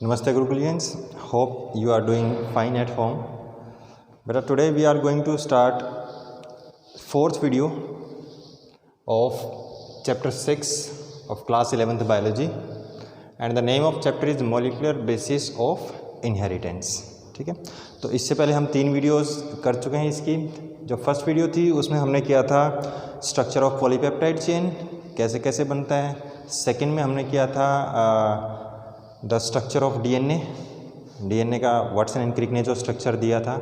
Namaste Gurukulians, hope you are doing fine at home. But today we are going to start fourth video of chapter 6 of class 11th biology and the name of chapter is molecular basis of inheritance. ठीक है, तो इससे पहले हम 3 videos कर चुके हैं इसकी। जो फर्स्ट वीडियो थी उसमें हमने किया था स्ट्रक्चर ऑफ पॉलीपेप्टाइड चेन, कैसे कैसे बनता है। सेकंड में हमने किया था द स्ट्रक्चर ऑफ डीएनए का वाटसन एंड क्रिक ने जो स्ट्रक्चर दिया था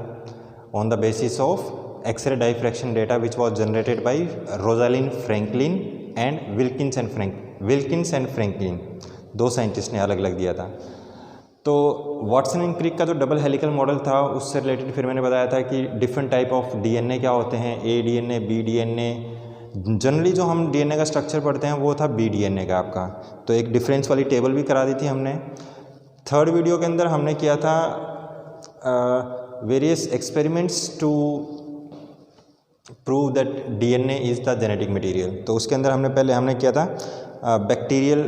on the basis of X-ray diffraction data which was generated by Rosalind Franklin and Wilkins and Franklin, 2 scientist ने अलग अलग दिया था। तो वाटसन एंड क्रिक का जो डबल हेलिकल मॉडल था उससे रिलेटेड फिर मैंने बताया था कि डिफरेंट टाइप ऑफ डीएनए क्या होते हैं, ए डीएनए, बी डीएनए। जनरली जो हम डीएनए का स्ट्रक्चर पढ़ते हैं वो था बी डीएनए का आपका, तो एक डिफरेंस वाली टेबल भी करा दी थी हमने। थर्ड वीडियो के अंदर हमने किया था various experiments to prove that DNA is the genetic material. तो उसके अंदर हमने किया था बैक्टीरियल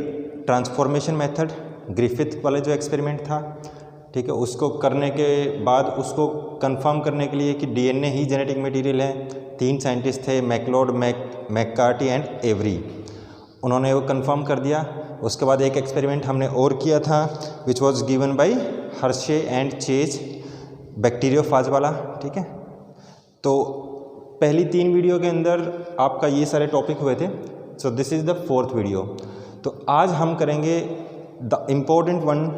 ट्रांसफॉर्मेशन मेथड, ग्रिफिथ वाला जो एक्सपेरिमेंट था, ठीक है। उसको करने के बाद उसको कंफर्म करने के लिए कि डीएनए ही जेनेटिक मटेरियल है, 3 साइंटिस्ट थे, मैकलोड, मैककार्टी एंड एवरी, उन्होंने वो कंफर्म कर दिया। उसके बाद एक एक्सपेरिमेंट हमने और किया था which was given by Hershey and chase, bacteriophage वाला, ठीक है। तो पहली 3 वीडियो के अंदर आपका ये सारे टॉपिक हुए थे। So this is the 4th video. तो आज हम करेंगे the important one,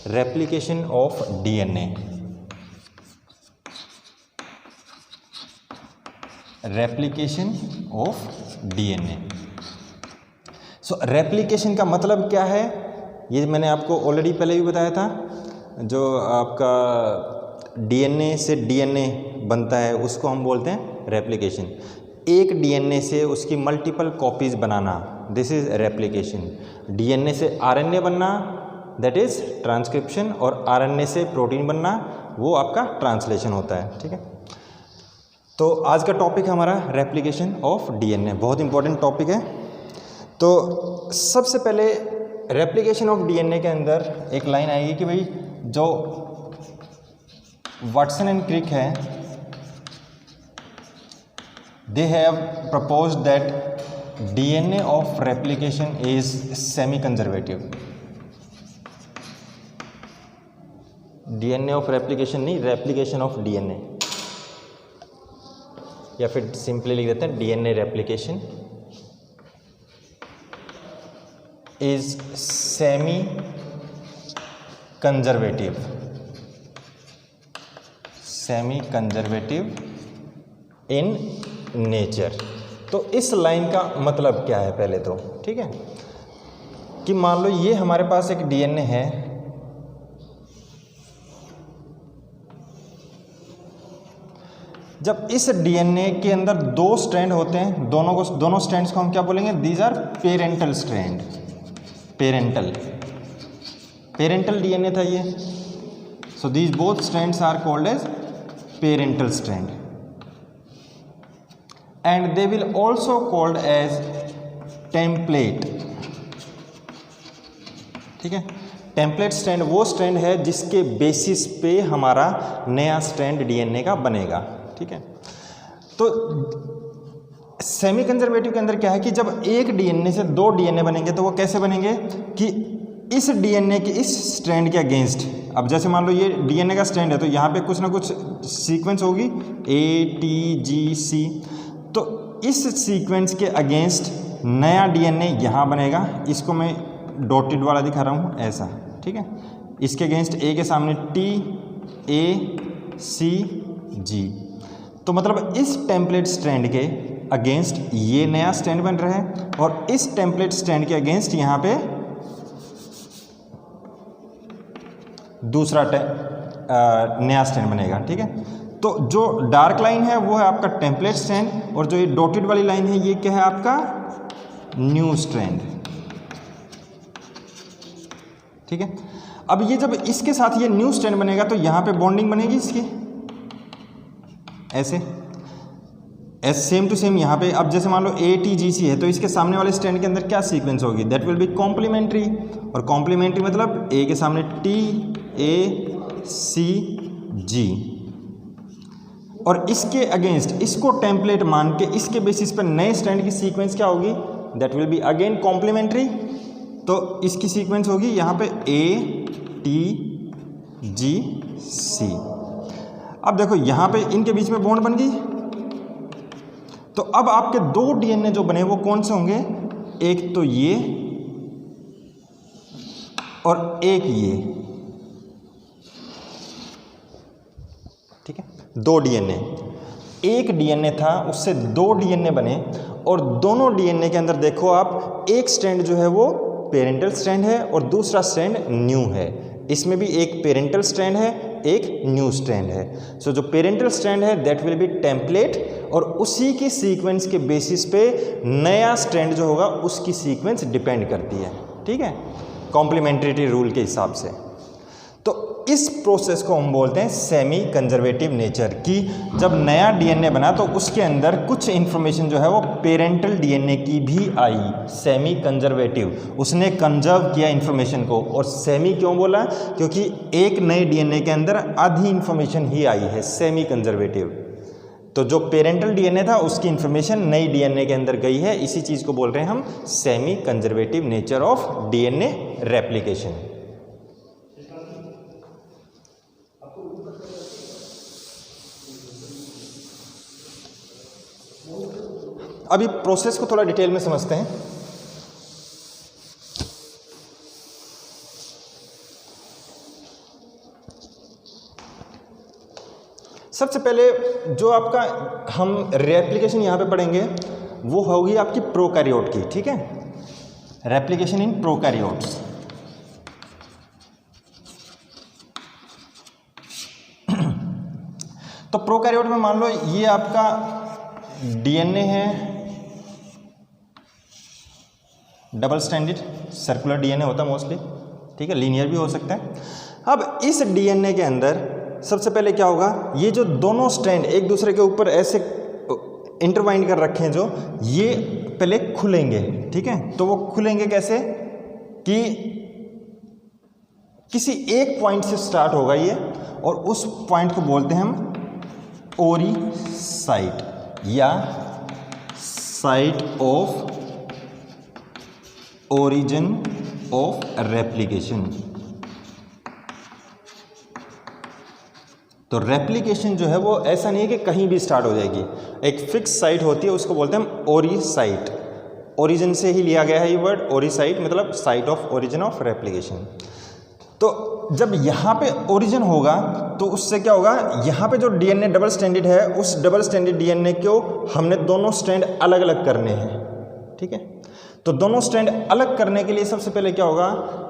replication of DNA. Replication of DNA. So replication का मतलब क्या है ये मैंने आपको ऑलरेडी पहले भी बताया था। जो आपका डीएनए से डीएनए बनता है उसको हम बोलते हैं रेप्लिकेशन। एक डीएनए से उसकी multiple copies banana, this is replication. DNA से आरएनए बनना, दैट इज ट्रांसक्रिप्शन, और आरएनए से प्रोटीन बनना, वो आपका ट्रांसलेशन होता है, ठीक है। तो आज का टॉपिक हमारा रेप्लिकेशन ऑफ डीएनए, बहुत इंपॉर्टेंट टॉपिक है। तो सबसे पहले रेप्लिकेशन ऑफ डीएनए के अंदर एक लाइन आएगी कि भाई जो वाटसन एंड क्रिक है, they have proposed that DNA of replication is semi conservative. DNA of replication नहीं, रेप्लिकेशन ऑफ डीएनए, या फिर सिंपली लिख देते हैं DNA replication is semi conservative. Semi conservative in nature. तो इस लाइन का मतलब क्या है पहले तो, ठीक है, कि मान लो ये हमारे पास एक डीएनए है, जब इस डीएनए के अंदर 2 स्ट्रैंड होते हैं, दोनों स्ट्रैंड्स को हम क्या बोलेंगे, these are parental strand. Parental DNA था ये। So these both strands are called as parental strand and they will also called as template, ठीक है। टेम्पलेट स्ट्रैंड वो स्ट्रैंड है जिसके बेसिस पे हमारा नया स्ट्रैंड डीएनए का बनेगा, ठीक है। तो सेमी कंजर्वेटिव के अंदर क्या है कि जब एक डीएनए से 2 डीएनए बनेंगे तो वो कैसे बनेंगे कि इस डीएनए के इस स्ट्रैंड के अगेंस्ट, अब जैसे मान लो ये डीएनए का स्ट्रैंड है तो यहाँ पे कुछ ना कुछ सीक्वेंस होगी ATGC, तो इस सीक्वेंस के अगेंस्ट नया डीएनए यहाँ बनेगा। इसको मैं डॉटेड वाला दिखा रहा हूँ ऐसा, ठीक है। इसके अगेंस्ट A के सामने TACG, तो मतलब इस टेम्पलेट स्ट्रैंड के अगेंस्ट ये नया स्ट्रैंड बन रहा है और इस टेम्पलेट स्ट्रैंड के अगेंस्ट यहाँ पे दूसरा नया स्ट्रैंड बनेगा, ठीक है। तो जो डार्क लाइन है वो है आपका टेम्पलेट स्ट्रैंड और जो ये डॉटेड वाली लाइन है ये क्या है आपका न्यू स्ट्रैंड, ठीक है। अब ये जब इसके साथ ये न्यू स्ट्रैंड बनेगा तो यहाँ पे बॉन्डिंग बनेगी इसकी ऐसे, सेम टू सेम यहाँ पे अब जैसे मान लो ATGC है तो इसके सामने वाले स्ट्रैंड के अंदर क्या सीक्वेंस होगी, दैट विल बी कॉम्प्लीमेंट्री। और कॉम्प्लीमेंट्री मतलब A के सामने TACG, और इसके अगेंस्ट इसको टेम्पलेट मान के इसके बेसिस पर नए स्ट्रैंड की सीक्वेंस क्या होगी, that will be again complementary. तो इसकी सीक्वेंस होगी यहाँ पे ATGC। अब देखो यहाँ पे इनके बीच में बॉन्ड बन गई, तो अब आपके 2 DNA जो बने वो कौन से होंगे, एक तो ये और एक ये, ठीक है। 2 DNA, एक DNA था उससे 2 DNA बने, और दोनों DNA के अंदर देखो आप एक स्ट्रैंड जो है वो पेरेंटल स्ट्रैंड है और दूसरा स्ट्रैंड न्यू है। इसमें भी एक पेरेंटल स्ट्रैंड है, एक न्यू स्ट्रैंड है। सो जो पेरेंटल स्ट्रैंड है दैट विल बी टेम्पलेट, और उसी की सीक्वेंस के बेसिस पे नया स्ट्रैंड जो होगा उसकी सीक्वेंस डिपेंड करती है, ठीक है, कॉम्प्लीमेंट्रिटी रूल के हिसाब से। तो इस प्रोसेस को हम बोलते हैं सेमी कंजर्वेटिव नेचर की। जब नया DNA बना तो उसके अंदर कुछ इन्फॉर्मेशन जो है वो पेरेंटल DNA की भी आई, सेमी कंजर्वेटिव, उसने कंजर्व किया इन्फॉर्मेशन को। और सेमी क्यों बोला, क्योंकि एक नए DNA के अंदर आधी इन्फॉर्मेशन ही आई है, सेमी कंजर्वेटिव। तो जो पेरेंटल DNA था उसकी इन्फॉर्मेशन नई DNA के अंदर गई है, इसी चीज़ को बोल रहे हैं हम semi conservative nature of DNA replication. अभी प्रोसेस को थोड़ा डिटेल में समझते हैं। सबसे पहले जो आपका हम रेप्लिकेशन यहाँ पे पढ़ेंगे वो होगी आपकी प्रोकैरियोट की, ठीक है, रेप्लिकेशन इन प्रोकैरियोट्स। तो प्रोकैरियोट में मान लो ये आपका DNA है, डबल स्टैंडर्ड सर्कुलर DNA होता है मोस्टली, ठीक है, लीनियर भी हो सकता है। अब इस DNA के अंदर सबसे पहले क्या होगा, ये जो दोनों स्ट्रैंड एक दूसरे के ऊपर ऐसे इंटरवाइन कर रखे हैं, जो ये पहले खुलेंगे, ठीक है। तो वो खुलेंगे कैसे कि किसी एक पॉइंट से स्टार्ट होगा ये, और उस पॉइंट को बोलते हैं हम ओरी साइट या site of origin of replication. तो रेप्लिकेशन जो है वो ऐसा नहीं है कि कहीं भी स्टार्ट हो जाएगी, एक फिक्स साइट होती है, उसको बोलते हैं हम ओरी साइट। ओरिजिन से ही लिया गया है ये वर्ड, ओरी साइट मतलब site of origin of replication. तो जब यहाँ पे ओरिजिन होगा तो उससे क्या होगा, यहाँ पे जो DNA डबल स्टैंडर्ड है उस डबल स्टैंडर्ड DNA को हमने दोनों स्ट्रैंड अलग अलग करने हैं, ठीक है। तो दोनों स्ट्रैंड अलग करने के लिए सबसे पहले क्या होगा,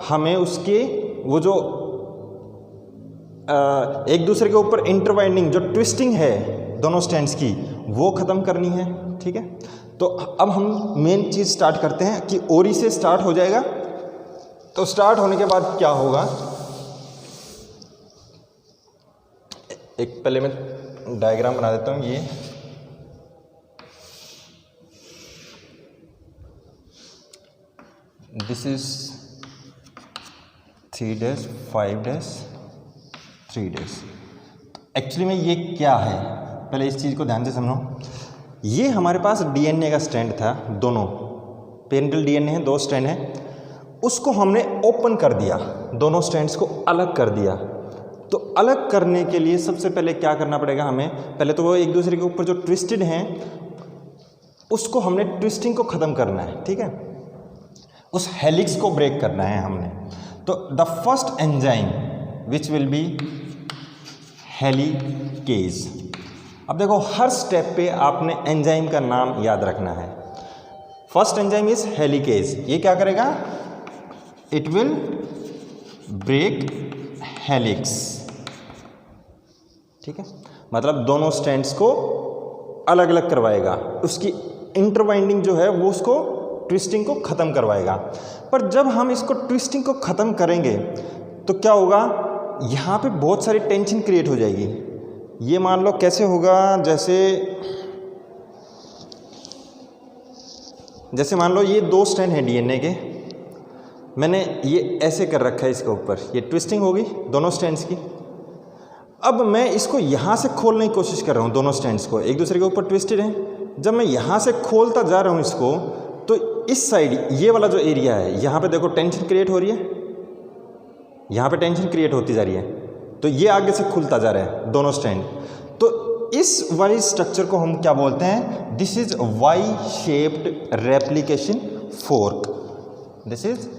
हमें उसके वो जो एक दूसरे के ऊपर इंटरवाइंडिंग जो ट्विस्टिंग है दोनों स्ट्रैंड्स की वो ख़त्म करनी है, ठीक है। तो अब हम मेन चीज़ स्टार्ट करते हैं कि ओरी से स्टार्ट हो जाएगा। तो स्टार्ट होने के बाद क्या होगा, एक पहले मैं डायग्राम बना देता हूँ। ये दिस इज 3 5 3 एक्चुअली में ये क्या है, पहले इस चीज़ को ध्यान से समझो। ये हमारे पास DNA का स्ट्रैंड था, दोनों पेरेंटल DNA है, 2 स्ट्रैंड है, उसको हमने ओपन कर दिया, दोनों स्ट्रैंड्स को अलग कर दिया। तो अलग करने के लिए सबसे पहले क्या करना पड़ेगा हमें, पहले तो वो एक दूसरे के ऊपर जो ट्विस्टेड हैं उसको हमने ट्विस्टिंग को ख़त्म करना है, ठीक है, उस हेलिक्स को ब्रेक करना है हमने। तो the first enzyme which will be helicase. अब देखो हर स्टेप पे आपने एंजाइम का नाम याद रखना है। First enzyme is helicase. ये क्या करेगा, इट विल ब्रेक हेलिक्स, ठीक है, मतलब दोनों स्ट्रैंड्स को अलग अलग करवाएगा, उसकी इंटरवाइंडिंग जो है वो उसको ट्विस्टिंग को ख़त्म करवाएगा। पर जब हम इसको ट्विस्टिंग को ख़त्म करेंगे तो क्या होगा, यहाँ पे बहुत सारी टेंशन क्रिएट हो जाएगी। ये मान लो कैसे होगा, जैसे जैसे मान लो ये 2 स्ट्रैंड हैं डीएनए के, मैंने ये ऐसे कर रखा है इसके ऊपर, ये ट्विस्टिंग होगी दोनों स्ट्रैंड्स की। अब मैं इसको यहाँ से खोलने की कोशिश कर रहा हूँ, दोनों स्ट्रैंड्स को एक दूसरे के ऊपर ट्विस्टेड हैं। जब मैं यहाँ से खोलता जा रहा हूँ इसको, तो इस साइड ये वाला जो एरिया है, यहाँ पे देखो टेंशन क्रिएट हो रही है, यहाँ पे टेंशन क्रिएट होती जा रही है, तो ये आगे से खुलता जा रहा है दोनों स्ट्रैंड। तो इस वाली स्ट्रक्चर को हम क्या बोलते हैं? This is Y shaped replication fork. This is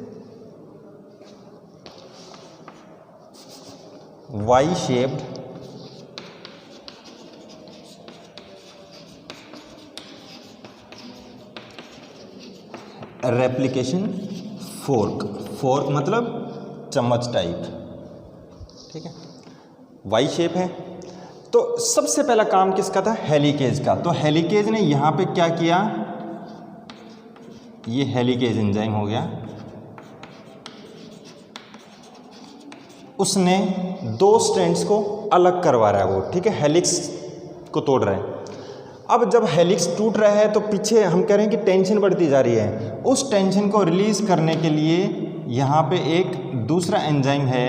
Y shaped replication fork. Fork मतलब चम्मच टाइप, ठीक है, वाई शेप है। तो सबसे पहला काम किसका था? हेलिकेज का। तो हेलिकेज ने यहाँ पे क्या किया? ये हेलिकेज एंजाइम हो गया, उसने 2 स्ट्रैंड्स को अलग करवा रहा है वो, ठीक है, हेलिक्स को तोड़ रहा है। अब जब हेलिक्स टूट रहा है तो पीछे हम कह रहे हैं कि टेंशन बढ़ती जा रही है। उस टेंशन को रिलीज करने के लिए यहाँ पे एक दूसरा एंजाइम है,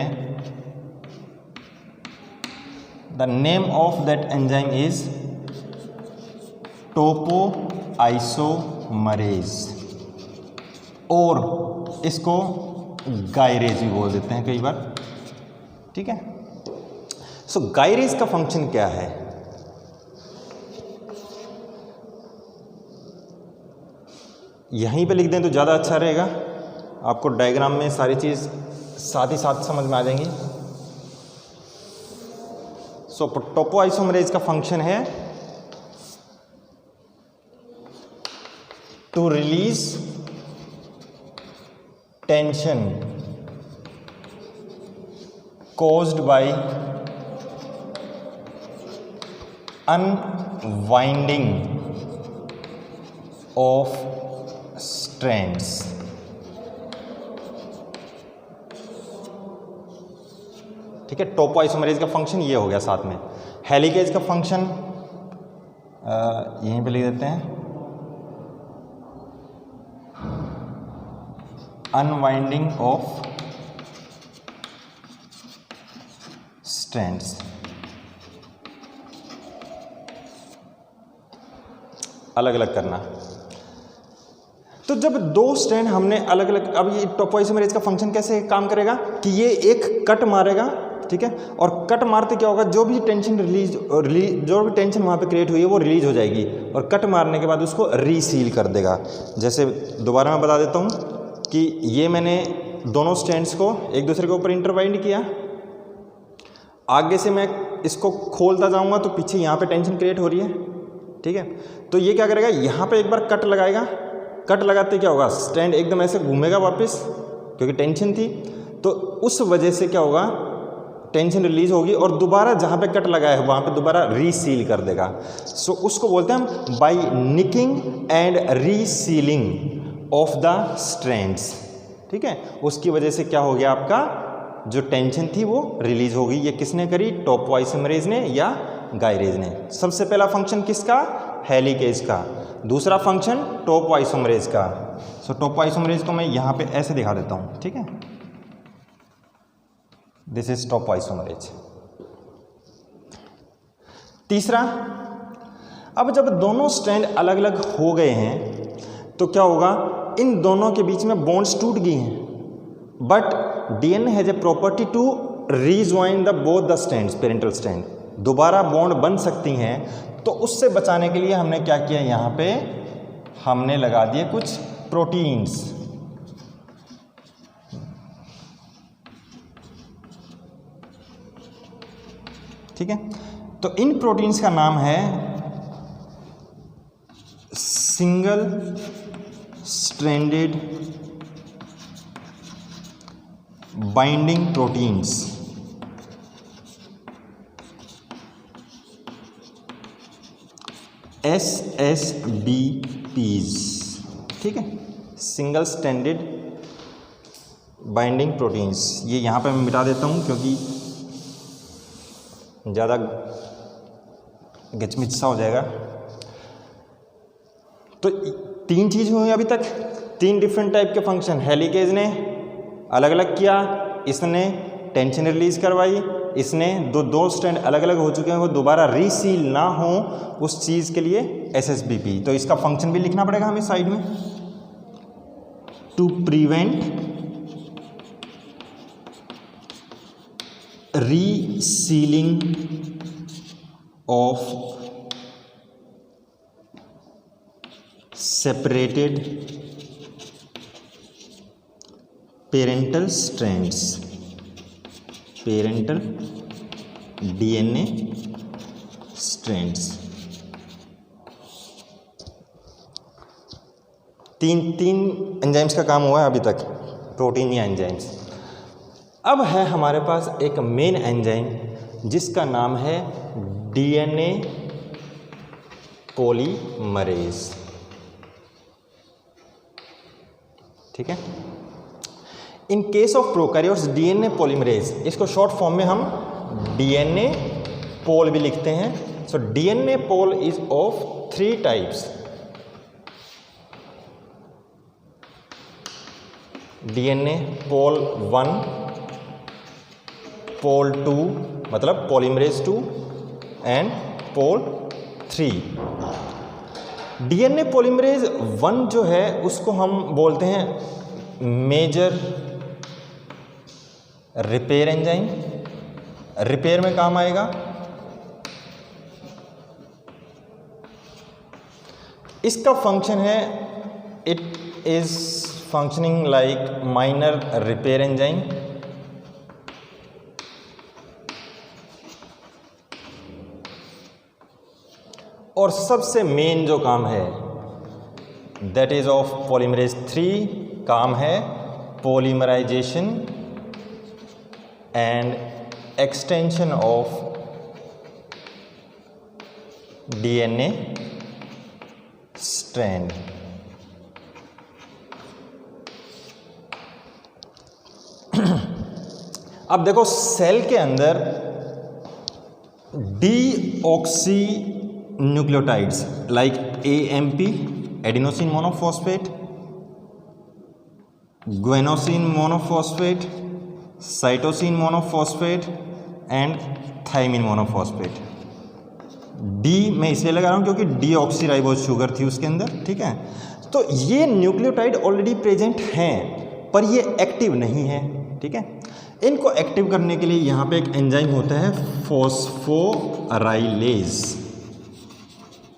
the name of that enzyme is topoisomerase, और इसको गायरेज भी बोल देते हैं कई बार, ठीक है। सो गायरेज का फंक्शन क्या है? यहीं पे लिख दें तो ज़्यादा अच्छा रहेगा, आपको डायग्राम में सारी चीज़ साथ ही साथ समझ में आ जाएंगी। सो टोपोआइसोमरेज का फंक्शन है to release tension caused by unwinding of strands। ठीक है, टोपोआइसोमरेज का फंक्शन ये हो गया। साथ में हेलिकेज का फंक्शन यहीं पे लिख देते हैं, अनवाइंडिंग ऑफ स्ट्रैंड्स। अलग अलग करना। तो जब 2 स्ट्रैंड हमने अलग अलग, अब ये टोपोआइसोमरेज का फंक्शन कैसे काम करेगा कि ये एक कट मारेगा, ठीक है, और कट मारते क्या होगा, जो भी टेंशन जो भी टेंशन वहाँ पे क्रिएट हुई है वो रिलीज हो जाएगी, और कट मारने के बाद उसको रीसील कर देगा। जैसे दोबारा मैं बता देता हूँ कि ये मैंने दोनों स्ट्रैंड्स को एक दूसरे के ऊपर इंटरवाइंड किया, आगे से मैं इसको खोलता जाऊंगा तो पीछे यहाँ पे टेंशन क्रिएट हो रही है, ठीक है। तो ये क्या करेगा, यहाँ पे एक बार कट लगाएगा, कट लगाते क्या होगा, स्ट्रैंड एकदम ऐसे घूमेगा वापस, क्योंकि टेंशन थी, तो उस वजह से क्या होगा, टेंशन रिलीज होगी और दोबारा जहाँ पे कट लगाया है वहाँ पे दोबारा रीसील कर देगा। सो उसको बोलते हैं हम by nicking and resealing of the strands, ठीक है। उसकी वजह से क्या हो गया, आपका जो टेंशन थी वो रिलीज होगी। ये किसने करी, टोपोआइसोमरेज ने या गायरेज ने। सबसे पहला फंक्शन किसका, हेलिकेज का, दूसरा फंक्शन टोपोआइसोमरेज का। सो टोपोआइसोमरेज को मैं यहाँ पे ऐसे दिखा देता हूँ, ठीक है, दिस इज टोपोआइसोमरेज। तीसरा, अब जब दोनों स्ट्रैंड अलग अलग हो गए हैं तो क्या होगा, इन दोनों के बीच में बॉन्ड्स टूट गई हैं, but DNA has a property to rejoin the both the strands, parental strand, दोबारा बॉन्ड बन सकती हैं। तो उससे बचाने के लिए हमने क्या किया, यहाँ पे हमने लगा दिए कुछ प्रोटीन्स, ठीक है। तो इन प्रोटीन्स का नाम है single stranded binding proteins, SSBPs, ठीक है, सिंगल स्ट्रैंडेड बाइंडिंग प्रोटीन्स। ये यहाँ पे मैं मिटा देता हूँ क्योंकि ज़्यादा गिचमिच सा हो जाएगा। तो 3 चीज़ हुई अभी तक, 3 डिफरेंट टाइप के फंक्शन। हेलिकेज ने अलग अलग किया, इसने टेंशन रिलीज करवाई, इसने दो स्ट्रैंड अलग अलग हो चुके हैं, वो दोबारा रीसील ना हो उस चीज़ के लिए SSBP। तो इसका फंक्शन भी लिखना पड़ेगा हमें साइड में, to prevent resealing of separated parental strands, parental DNA strands. तीन एंजाइम्स का काम हुआ है अभी तक, प्रोटीन या एंजाइम्स। अब है हमारे पास एक मेन एंजाइम जिसका नाम है DNA पॉलीमरेज। ठीक है, in case of prokaryotes DNA polymerase, इसको शॉर्ट फॉर्म में हम DNA पोल भी लिखते हैं। So DNA pol is of 3 types. DNA pol 1, pol 2 मतलब polymerase 2 and pol 3। DNA polymerase 1 जो है उसको हम बोलते हैं मेजर रिपेयर एंजाइम, रिपेयर में काम आएगा। इसका फंक्शन है, it is functioning like minor repair enzyme. और सबसे मेन जो काम है दैट इज ऑफ पॉलीमरेज 3, काम है polymerization and extension of DNA strand. अब देखो सेल के अंदर deoxy nucleotides like AMP adenosine monophosphate, guanosine monophosphate, cytosine monophosphate and thymine monophosphate. डी मैं इसलिए लगा रहा हूँ क्योंकि डीऑक्सीराइबोज शुगर थी उसके अंदर। ठीक है, तो ये न्यूक्लियोटाइड ऑलरेडी प्रेजेंट हैं पर ये एक्टिव नहीं है। ठीक है, इनको एक्टिव करने के लिए यहाँ पे एक एंजाइम होता है फॉस्फोराइलेज।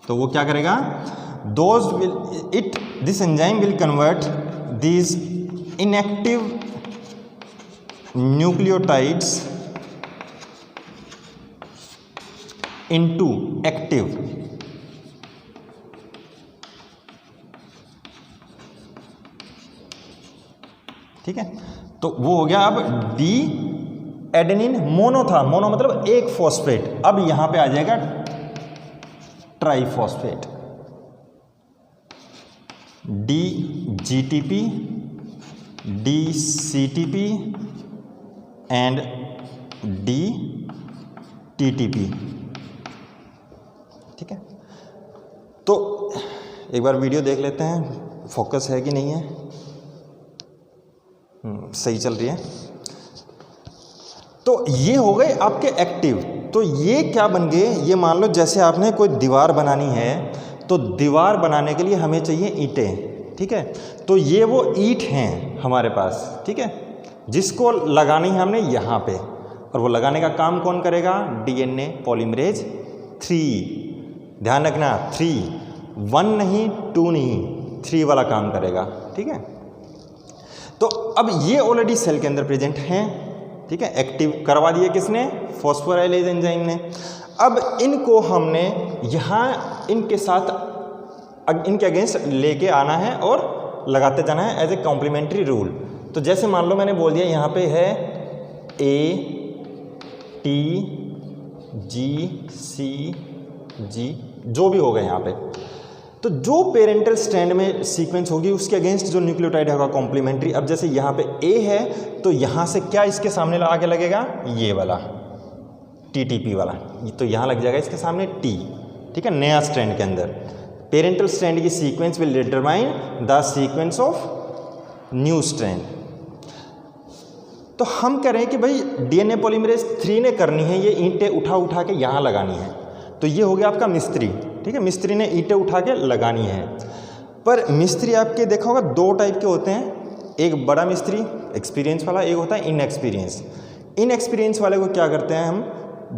तो वो क्या करेगा, this enzyme will convert these inactive nucleotides into active. ठीक है, तो वो हो गया। अब डी एडेनिन मोनो था, मोनो मतलब एक फॉस्फेट, अब यहां पे आ जाएगा triphosphate. D GTP, D CTP and D TTP। ठीक है, तो एक बार वीडियो देख लेते हैं, फोकस है कि नहीं है। सही चल रही है। तो ये हो गए आपके एक्टिव। तो ये क्या बन गए, ये मान लो जैसे आपने कोई दीवार बनानी है, तो दीवार बनाने के लिए हमें चाहिए ईंटें। ठीक है, तो ये वो ईंट हैं हमारे पास। ठीक है, जिसको लगानी है हमने यहाँ पे, और वो लगाने का काम कौन करेगा, DNA पॉलीमरेज 3। ध्यान रखना 3, 1 नहीं 2 नहीं, 3 वाला काम करेगा। ठीक है, तो अब ये ऑलरेडी सेल के अंदर प्रेजेंट हैं। ठीक है, एक्टिव करवा दिए किसने, फॉस्फोराइलेज एंजाइम ने। अब इनको हमने यहाँ इनके साथ इनके अगेंस्ट लेके आना है और लगाते जाना है एज ए कॉम्प्लीमेंट्री रूल। तो जैसे मान लो मैंने बोल दिया यहाँ पे है AT GCG जो भी होगा यहाँ पे, तो जो पेरेंटल स्ट्रैंड में सीक्वेंस होगी उसके अगेंस्ट जो न्यूक्लियोटाइड होगा कॉम्प्लीमेंट्री। अब जैसे यहाँ पे A है तो यहाँ से क्या इसके सामने आगे लगेगा, ये वाला TTP वाला, तो यहाँ लग जाएगा इसके सामने T। ठीक है, नया स्ट्रैंड के अंदर पेरेंटल स्ट्रैंड की sequence will determine the sequence of new strand. तो हम कह रहे हैं कि भाई डीएनए पॉलीमरेज 3 ने करनी है, ये ईंटें उठा उठा के यहाँ लगानी है। तो ये हो गया आपका मिस्त्री, ठीक है, मिस्त्री ने ईंटें उठा के लगानी है। पर मिस्त्री आपके देखा होगा 2 टाइप के होते हैं, एक बड़ा मिस्त्री एक्सपीरियंस वाला, एक होता है इनएक्सपीरियंस। इनएक्सपीरियंस वाले को क्या करते हैं हम,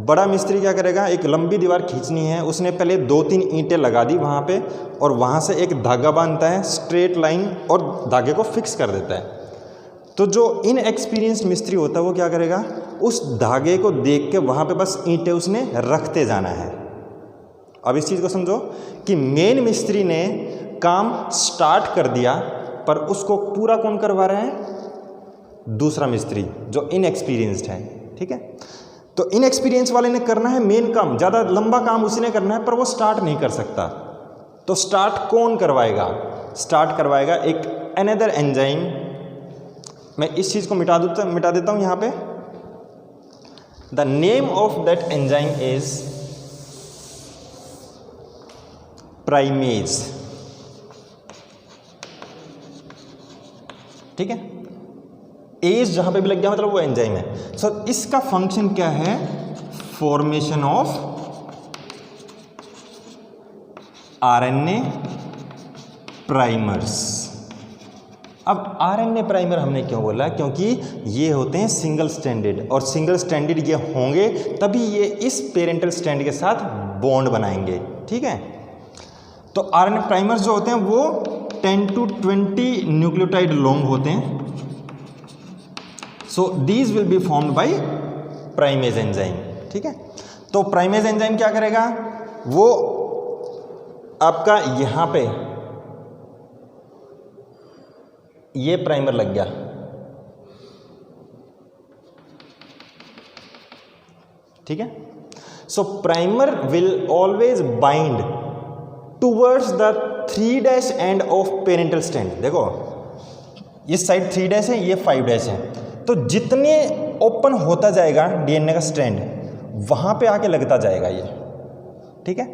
बड़ा मिस्त्री क्या करेगा, एक लंबी दीवार खींचनी है, उसने पहले 2-3 ईंटें लगा दी वहाँ पे, और वहाँ से एक धागा बांधता है स्ट्रेट लाइन और धागे को फिक्स कर देता है। तो जो इनएक्सपीरियंस्ड मिस्त्री होता है वो क्या करेगा, उस धागे को देख के वहाँ पे बस ईंटें उसने रखते जाना है। अब इस चीज़ को समझो कि मेन मिस्त्री ने काम स्टार्ट कर दिया, पर उसको पूरा कौन करवा रहा है, दूसरा मिस्त्री जो इनएक्सपीरियंस्ड है, ठीक है। तो इनएक्सपीरियंस वाले ने करना है मेन काम, ज़्यादा लंबा काम उसी ने करना है, पर वो स्टार्ट नहीं कर सकता। तो स्टार्ट कौन करवाएगा, स्टार्ट करवाएगा एक अनदर एंजाइम। मैं इस चीज़ को मिटा देता हूँ यहाँ पे। The name of that enzyme is primase, ठीक है। एज जहां पे भी लग गया मतलब वो एंजाइम है। सो इसका फंक्शन क्या है, फॉर्मेशन ऑफ आरएनए प्राइमर्स। अब आरएनए प्राइमर हमने क्यों बोला, क्योंकि ये होते हैं सिंगल स्ट्रैंडेड, और सिंगल स्ट्रैंडेड ये होंगे तभी ये इस पेरेंटल स्ट्रैंड के साथ बॉन्ड बनाएंगे, ठीक है। तो आरएनए प्राइमर्स जो होते हैं वो 10 to 20 न्यूक्लियोटाइड लॉन्ग होते हैं। So these will be formed by primase enzyme, ठीक है। तो प्राइमेज एंजाइम क्या करेगा, वो आपका यहां पे ये प्राइमर लग गया, ठीक है। So primer will always bind towards the 3' end of parental strand. देखो इस साइड 3' है, ये 5' है, तो जितने ओपन होता जाएगा डीएनए का स्ट्रैंड वहां पे आके लगता जाएगा ये, ठीक है।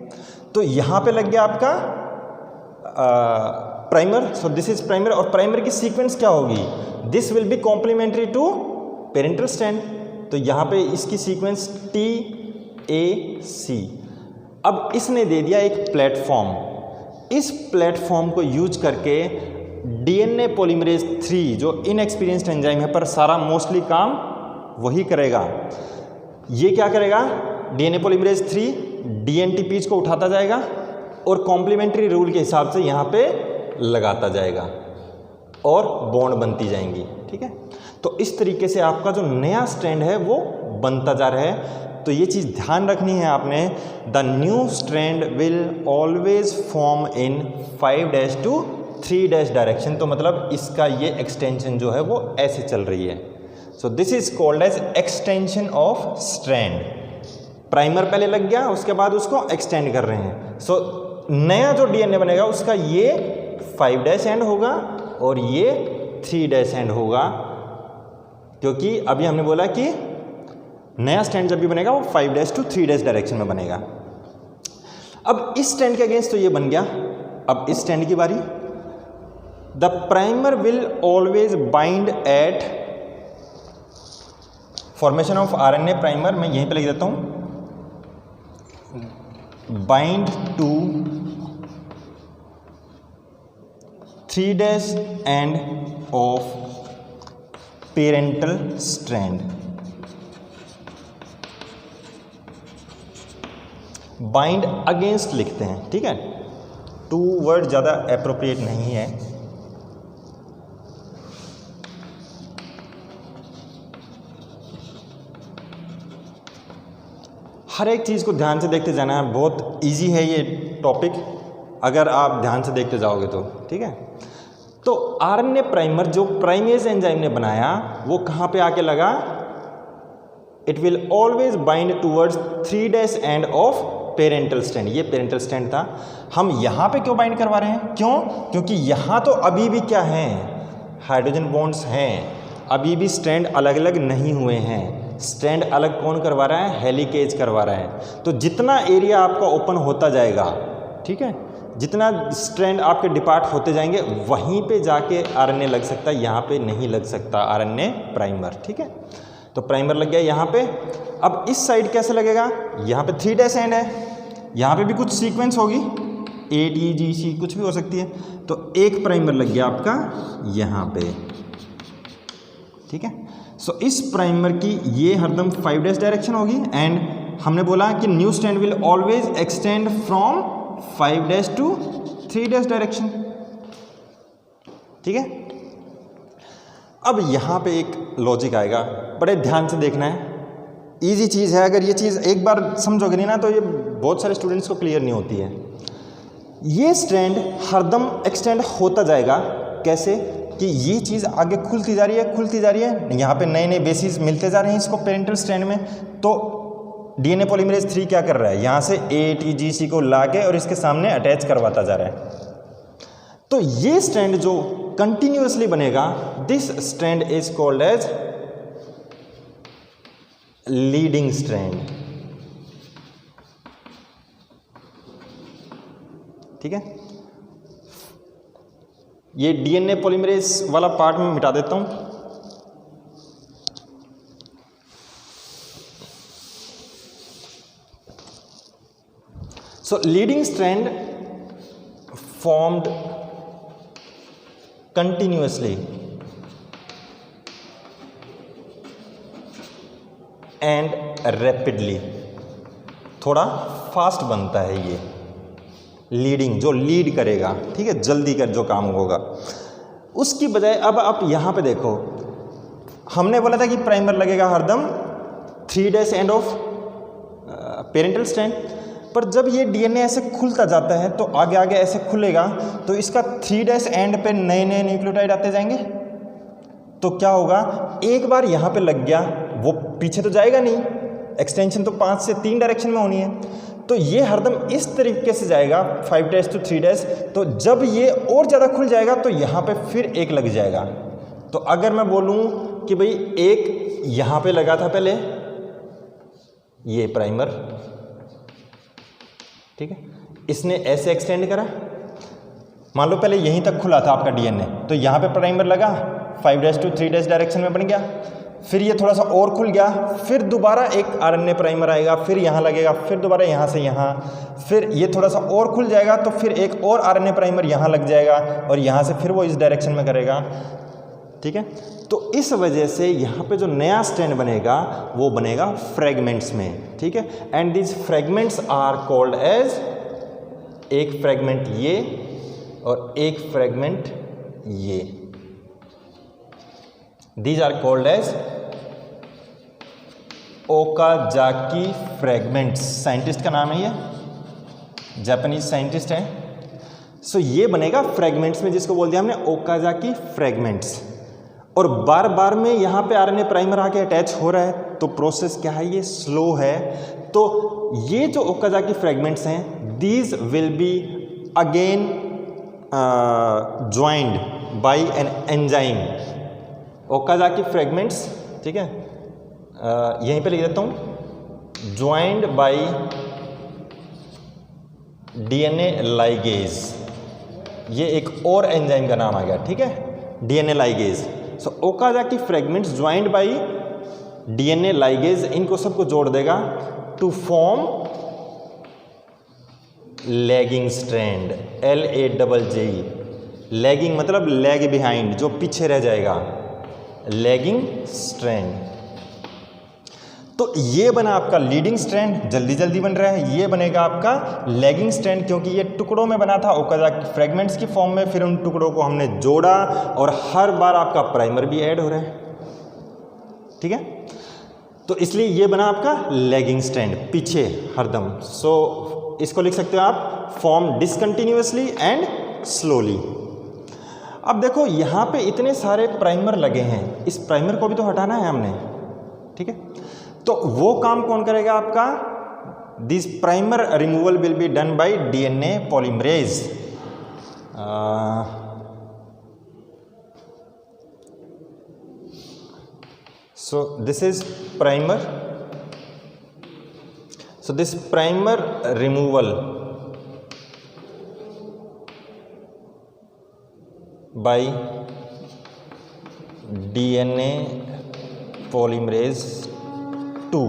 तो यहां पे लग गया आपका primer. So this is primer, और प्राइमर की सीक्वेंस क्या होगी, this will be complementary to parental strand. तो यहां पे इसकी सीक्वेंस TAC। अब इसने दे दिया एक प्लेटफॉर्म, इस प्लेटफॉर्म को यूज करके डीएनए पॉलीमरेज 3 जो इनएक्सपीरियंस्ड एंजाइम है, पर सारा मोस्टली काम वही करेगा। ये क्या करेगा, डीएनए पॉलीमरेज 3 डीएनटीपीज को उठाता जाएगा और कॉम्प्लीमेंट्री रूल के हिसाब से यहाँ पे लगाता जाएगा और बॉन्ड बनती जाएंगी, ठीक है। तो इस तरीके से आपका जो नया स्ट्रैंड है वो बनता जा रहा है। तो ये चीज़ ध्यान रखनी है आपने, the new strand will always form in 5' to 3' direction. तो मतलब इसका ये एक्सटेंशन जो है वो ऐसे चल रही है। So this is called as extension of strand. Primer पहले लग गया, उसके बाद उसको एक्सटेंड कर रहे हैं। सो नया जो डीएनए बनेगा उसका ये 5' एंड होगा और ये 3' एंड होगा, क्योंकि अभी हमने बोला कि नया स्ट्रैंड जब भी बनेगा वो 5' to 3' डायरेक्शन में बनेगा। अब इस स्ट्रैंड के अगेंस्ट तो ये बन गया, अब इस स्ट्रैंड की बारी। The primer will always bind at formation of RNA primer, मैं यहीं पे लिख देता हूं, bind to 3' end of parental strand. Bind against लिखते हैं, ठीक है। 2 वर्ड ज़्यादा एप्रोप्रिएट नहीं है। हर एक चीज़ को ध्यान से देखते जाना है, बहुत इजी है ये टॉपिक अगर आप ध्यान से देखते जाओगे तो, ठीक है। तो आरएनए प्राइमर जो प्राइमेज एंजाइम ने बनाया वो कहाँ पे आके लगा, it will always bind towards 3' end of parental strand. ये पेरेंटल स्ट्रैंड था। हम यहाँ पे क्यों बाइंड करवा रहे हैं, क्यों, क्योंकि यहाँ तो अभी भी क्या है, हाइड्रोजन बॉन्ड्स हैं, अभी भी स्ट्रैंड अलग अलग नहीं हुए हैं। स्ट्रैंड अलग कौन करवा रहा है, हेलिकेज करवा रहा है। तो जितना एरिया आपका ओपन होता जाएगा, ठीक है, जितना स्ट्रैंड आपके डिपार्ट होते जाएंगे वहीं पे जाके आरएनए लग सकता है, यहाँ पे नहीं लग सकता आरएनए प्राइमर। ठीक है, तो प्राइमर लग गया यहाँ पे। अब इस साइड कैसे लगेगा, यहाँ पे 3' एंड है, यहाँ पे भी कुछ सीक्वेंस होगी, ATGC कुछ भी हो सकती है, तो एक प्राइमर लग गया आपका यहाँ पे। ठीक है, सो इस प्राइमर की ये हरदम 5' डायरेक्शन होगी एंड हमने बोला कि new strand will always extend from 5' to 3' direction. ठीक है, अब यहाँ पे एक लॉजिक आएगा, बड़े ध्यान से देखना है, इजी चीज़ है, अगर ये चीज़ एक बार समझोगे नहीं ना तो ये बहुत सारे स्टूडेंट्स को क्लियर नहीं होती है। ये स्ट्रैंड हरदम एक्सटेंड होता जाएगा, कैसे कि ये चीज़ आगे खुलती जा रही है, खुलती जा रही है, यहाँ पे नए नए बेसिस मिलते जा रहे हैं इसको पेरेंटल स्ट्रैंड में। तो DNA पॉलीमरेज 3 क्या कर रहा है, यहाँ से ATGC को लाके और इसके सामने अटैच करवाता जा रहा है। तो ये स्ट्रैंड जो कंटिन्यूअसली बनेगा, this strand is called as leading strand. ठीक है, ये DNA पॉलीमरेज वाला पार्ट में मिटा देता हूं। So leading strand formed continuously and rapidly, थोड़ा फास्ट बनता है ये लीडिंग, जो लीड करेगा। ठीक है, जल्दी कर जो काम होगा उसकी बजाय। अब आप यहाँ पे देखो, हमने बोला था कि प्राइमर लगेगा हरदम 3' एंड ऑफ पेरेंटल स्ट्रैंड, पर जब ये DNA ऐसे खुलता जाता है तो आगे आगे ऐसे खुलेगा तो इसका 3' एंड पे नए नए न्यूक्लियोटाइड आते जाएंगे। तो क्या होगा, एक बार यहाँ पे लग गया, वो पीछे तो जाएगा नहीं, एक्सटेंशन तो 5 से 3 डायरेक्शन में होनी है, तो ये हरदम इस तरीके से जाएगा 5' to 3'। तो जब ये और ज़्यादा खुल जाएगा तो यहाँ पे फिर एक लग जाएगा। तो अगर मैं बोलूँ कि भाई एक यहाँ पे लगा था पहले, ये प्राइमर, ठीक है, इसने ऐसे एक्सटेंड करा, मान लो पहले यहीं तक खुला था आपका DNA, तो यहाँ पे प्राइमर लगा, 5' to 3' डायरेक्शन में बन गया, फिर ये थोड़ा सा और खुल गया, फिर दोबारा एक RNA प्राइमर आएगा, फिर यहाँ लगेगा, फिर दोबारा यहाँ से यहाँ, फिर ये थोड़ा सा और खुल जाएगा तो फिर एक और RNA प्राइमर यहाँ लग जाएगा और यहाँ से फिर वो इस डायरेक्शन में करेगा। ठीक है, तो इस वजह से यहाँ पे जो नया स्ट्रैंड बनेगा वो बनेगा फ्रेगमेंट्स में। ठीक है, and these fragments are called as, एक फ्रेगमेंट ये और एक फ्रेगमेंट ये, these are called as Okazaki fragments. Scientist का नाम है, ये जापानीज साइंटिस्ट है। सो ये बनेगा फ्रेगमेंट्स में, जिसको बोल दिया हमने ओकाजाकी फ्रेगमेंट्स। और बार बार में यहाँ पे RNA प्राइमर आके अटैच हो रहा है, तो प्रोसेस क्या है, ये स्लो है। तो ये जो ओकाजाकी फ्रेगमेंट्स हैं, these will be again joined bye an enzyme. Okazaki fragments, ठीक है, यहीं पे लिख देता हूँ, ज्वाइंड बाय DNA लाइगेज। ये एक और एंजाइम का नाम आ गया। ठीक है, DNA ligase. So Okazaki fragments joined by DNA ligase, इनको सबको जोड़ देगा to form lagging strand, LAGG। Lagging मतलब लैग बिहाइंड, जो पीछे रह जाएगा, लैगिंग स्ट्रैंड। तो ये बना आपका लीडिंग स्ट्रैंड, जल्दी जल्दी बन रहा है। ये बनेगा आपका लैगिंग स्ट्रैंड, क्योंकि ये टुकड़ों में बना था ओकाजाकी फ्रेगमेंट्स की फॉर्म में, फिर उन टुकड़ों को हमने जोड़ा और हर बार आपका प्राइमर भी ऐड हो रहा है। ठीक है, तो इसलिए ये बना आपका लैगिंग स्ट्रैंड, पीछे हरदम। सो इसको लिख सकते हो आप, फॉर्म डिसकंटिन्यूअसली एंड स्लोली। अब देखो यहाँ पे इतने सारे प्राइमर लगे हैं, इस प्राइमर को भी तो हटाना है हमने। ठीक है, तो वो काम कौन करेगा आपका, this primer removal will be done by DNA polymerase. So this is primer. So this primer removal by DNA polymerase 2।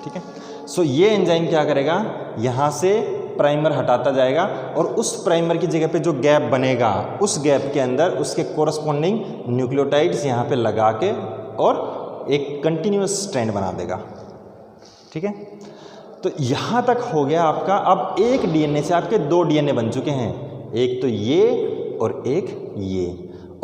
ठीक है, सो ये एंजाइम क्या करेगा, यहाँ से प्राइमर हटाता जाएगा और उस प्राइमर की जगह पे जो गैप बनेगा उस गैप के अंदर उसके कोरस्पॉन्डिंग न्यूक्लियोटाइड्स यहाँ पे लगा के और एक कंटिन्यूअस स्ट्रैंड बना देगा। ठीक है, तो यहाँ तक हो गया आपका। अब एक डीएनए से आपके 2 डीएनए बन चुके हैं, एक तो ये और एक ये,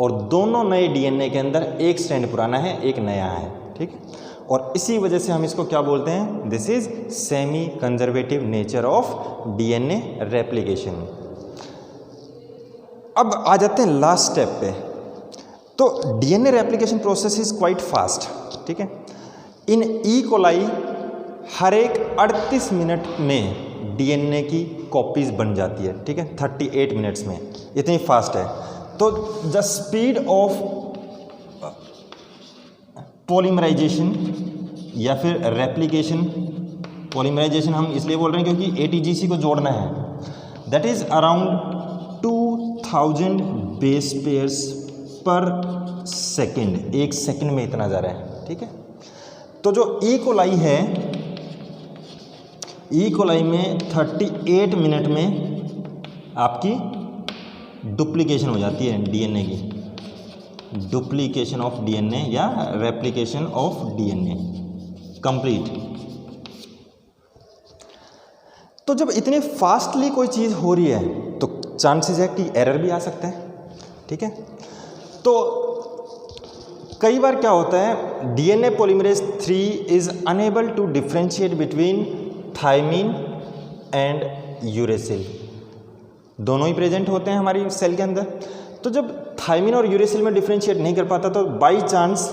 और दोनों नए डीएनए के अंदर एक स्ट्रैंड पुराना है, एक नया है। ठीक है, और इसी वजह से हम इसको क्या बोलते हैं, this is semi conservative nature of DNA replication. अब आ जाते हैं लास्ट स्टेप पे। तो DNA replication process is quite fast. ठीक है, इन ई कोलाई हर एक 38 मिनट में डीएनए की कॉपीज बन जाती है। ठीक है, 38 मिनट्स में, इतनी फास्ट है। तो द स्पीड ऑफ पॉलीमराइजेशन या फिर रेप्लिकेशन, पॉलीमराइजेशन हम इसलिए बोल रहे हैं क्योंकि ATGC को जोड़ना है, that is around 2000 base pairs पर सेकेंड, एक सेकेंड में इतना जा रहा है। ठीक है, तो जो ई कोलाई है, ई कोलाई में 38 मिनट में आपकी डुप्लीकेशन हो जाती है डीएनए की, डुप्लीकेशन ऑफ डीएनए या रेप्लिकेशन ऑफ डीएनए कंप्लीट। तो जब इतने फास्टली कोई चीज़ हो रही है तो चांसेस है कि एरर भी आ सकता है। ठीक है, तो कई बार क्या होता है, DNA polymerase 3 is unable to differentiate between thymine and uracil, दोनों ही प्रेजेंट होते हैं हमारी सेल के अंदर। तो जब थायमिन और यूरेसिल में डिफ्रेंशिएट नहीं कर पाता तो बाई चांस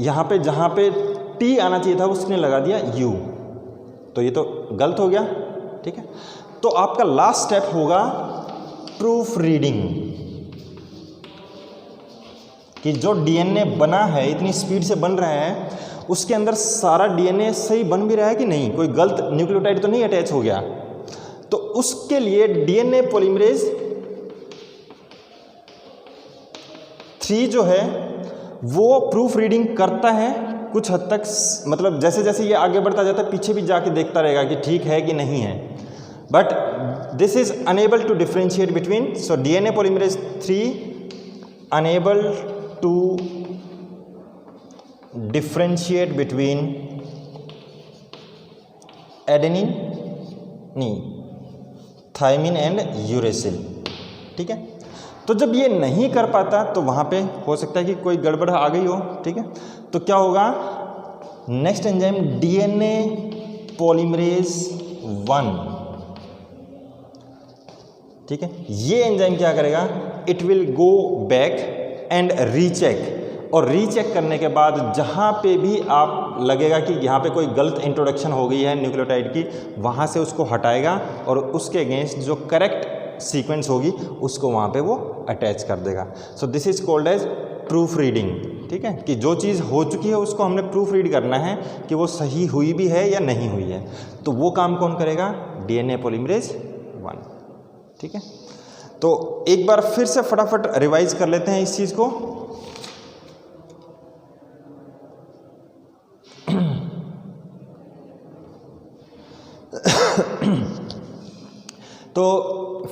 यहाँ पे जहाँ पे टी आना चाहिए था उसने लगा दिया यू, तो ये तो गलत हो गया। ठीक है, तो आपका लास्ट स्टेप होगा प्रूफ रीडिंग, कि जो डीएनए बना है, इतनी स्पीड से बन रहा है, उसके अंदर सारा डीएनए सही बन भी रहा है कि नहीं, कोई गलत न्यूक्लियोटाइड तो नहीं अटैच हो गया। तो उसके लिए डीएनए पॉलीमरेज 3 जो है वो प्रूफ रीडिंग करता है कुछ हद तक, मतलब जैसे जैसे ये आगे बढ़ता जाता है पीछे भी जाके देखता रहेगा कि ठीक है कि नहीं है, but this is unable to differentiate between, so DNA polymerase 3 unable to differentiate between adenine, नहीं, थायमिन एंड यूरेसिल। ठीक है, तो जब ये नहीं कर पाता तो वहाँ पे हो सकता है कि कोई गड़बड़ आ गई हो। ठीक है, तो क्या होगा, नेक्स्ट एंजाइम डीएनए पॉलीमरेज 1। ठीक है, ये एंजाइम क्या करेगा, it will go back and recheck, और रीचेक करने के बाद जहाँ पे भी आप लगेगा कि यहाँ पे कोई गलत इंट्रोडक्शन हो गई है न्यूक्लियोटाइड की, वहाँ से उसको हटाएगा और उसके अगेंस्ट जो करेक्ट सीक्वेंस होगी उसको वहाँ पे वो अटैच कर देगा। So this is called as proof reading. ठीक है, कि जो चीज़ हो चुकी है उसको हमने प्रूफ रीड करना है कि वो सही हुई भी है या नहीं हुई है। तो वो काम कौन करेगा, डीएनए पॉलीमरेज 1। ठीक है, तो एक बार फिर से फटाफट रिवाइज कर लेते हैं इस चीज़ को। तो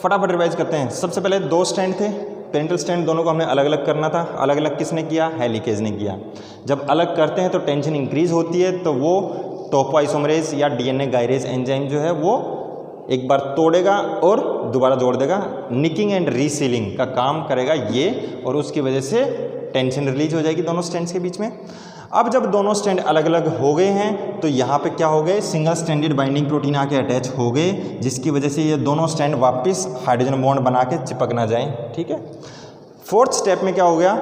फटाफट रिवाइज करते हैं। सबसे पहले 2 स्टैंड थे, पेरेंटल स्टैंड, दोनों को हमने अलग अलग करना था। अलग अलग किसने किया, हेलिकेज ने किया। जब अलग करते हैं तो टेंशन इंक्रीज होती है, तो वो टोपोआइसोमरेज या डीएनए गायरेज एंजाइम जो है वो एक बार तोड़ेगा और दोबारा जोड़ देगा। निकिंग एंड रीसीलिंग का काम करेगा ये, और उसकी वजह से टेंशन रिलीज हो जाएगी दोनों स्टैंड्स के बीच में। अब जब दोनों स्टैंड अलग अलग हो गए हैं तो यहाँ पे क्या हो गए, सिंगल स्टैंडर्ड बाइंडिंग प्रोटीन आके अटैच हो गए, जिसकी वजह से ये दोनों स्टैंड वापस हाइड्रोजन बॉन्ड बना के चिपक ना जाएं। ठीक है, 4th स्टेप में क्या हो गया,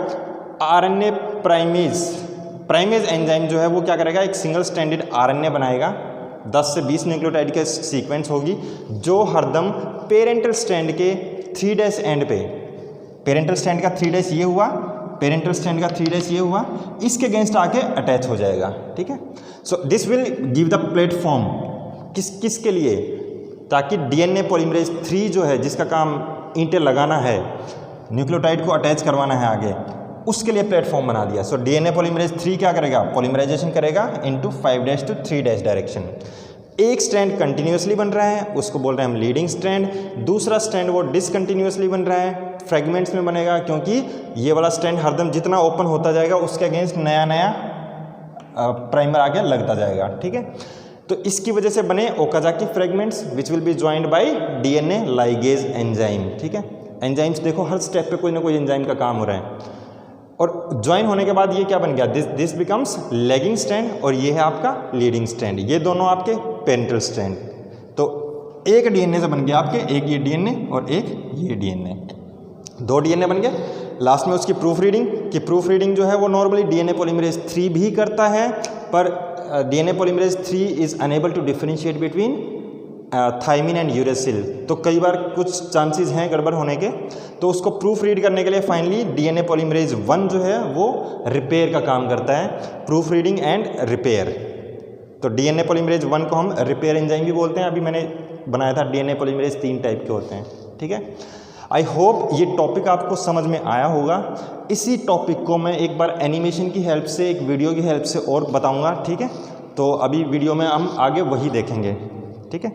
आरएनए प्राइमेज एंजाइम जो है वो क्या करेगा, एक सिंगल स्टैंडर्ड आरएनए बनाएगा। 10 से 20 न्यूक्लियोटाइड के सीक्वेंस होगी जो हरदम पेरेंटल स्टैंड के 3' एंड पे, पेरेंटल स्टैंड का 3' ये हुआ, पेरेंटल स्टैंड का 3' ये हुआ, इसके अगेंस्ट आके अटैच हो जाएगा। ठीक है, so this will give the platform किसके लिए, ताकि डीएनए पॉलीमरेज 3 जो है जिसका काम ईंटें लगाना है, न्यूक्लियोटाइड को अटैच करवाना है आगे, उसके लिए प्लेटफॉर्म बना दिया। सो डीएनए पॉलीमरेज 3 क्या करेगा, पॉलीमराइजेशन करेगा इनटू 5' to 3' डायरेक्शन। एक स्ट्रैंड कंटिन्यूसली बन रहा है, उसको बोल रहे हैं हम लीडिंग स्ट्रैंड। दूसरा स्ट्रैंड वो डिसकंटिन्यूसली बन रहा है, फ्रेगमेंट्स में बनेगा, क्योंकि ये वाला स्ट्रैंड हरदम जितना ओपन होता जाएगा उसके अगेंस्ट नया नया प्राइमर आगे लगता जाएगा, ठीक है। तो इसकी वजह से बने Okazaki fragments which will be joined bye DNA ligase enzyme, ठीक है। एंजाइम्स देखो हर स्टेप पे कोई ना कोई एंजाइम का काम हो रहा है, और ज्वाइन होने के बाद ये क्या बन गया, दिस बिकम्स लेगिंग स्ट्रैंड, और ये है आपका लीडिंग स्ट्रैंड। ये दोनों आपके पेरेंटल स्ट्रैंड। तो एक डीएनए से बन गया आपके, एक ये डीएनए और एक ये डीएनए, 2 डीएनए बन गए। लास्ट में उसकी प्रूफ रीडिंग, कि प्रूफ रीडिंग जो है वो नॉर्मली डीएनए पॉलीमरेज 3 भी करता है, पर DNA polymerase 3 is unable to differentiate between thymine and uracil. तो कई बार कुछ चांसेस हैं गड़बड़ होने के, तो उसको प्रूफ रीड करने के लिए फाइनली डीएनए पॉलीमरेज 1 जो है वो रिपेयर का काम करता है, प्रूफ रीडिंग एंड रिपेयर। तो डीएनए पॉलीमरेज 1 को हम रिपेयर एंजाइम भी बोलते हैं। अभी मैंने बनाया था डीएनए पॉलीमरेज 3 टाइप के होते हैं, ठीक है। आई होप ये टॉपिक आपको समझ में आया होगा। इसी टॉपिक को मैं एक बार एनिमेशन की हेल्प से, एक वीडियो की हेल्प से और बताऊंगा, ठीक है। तो अभी वीडियो में हम आगे वही देखेंगे, ठीक है।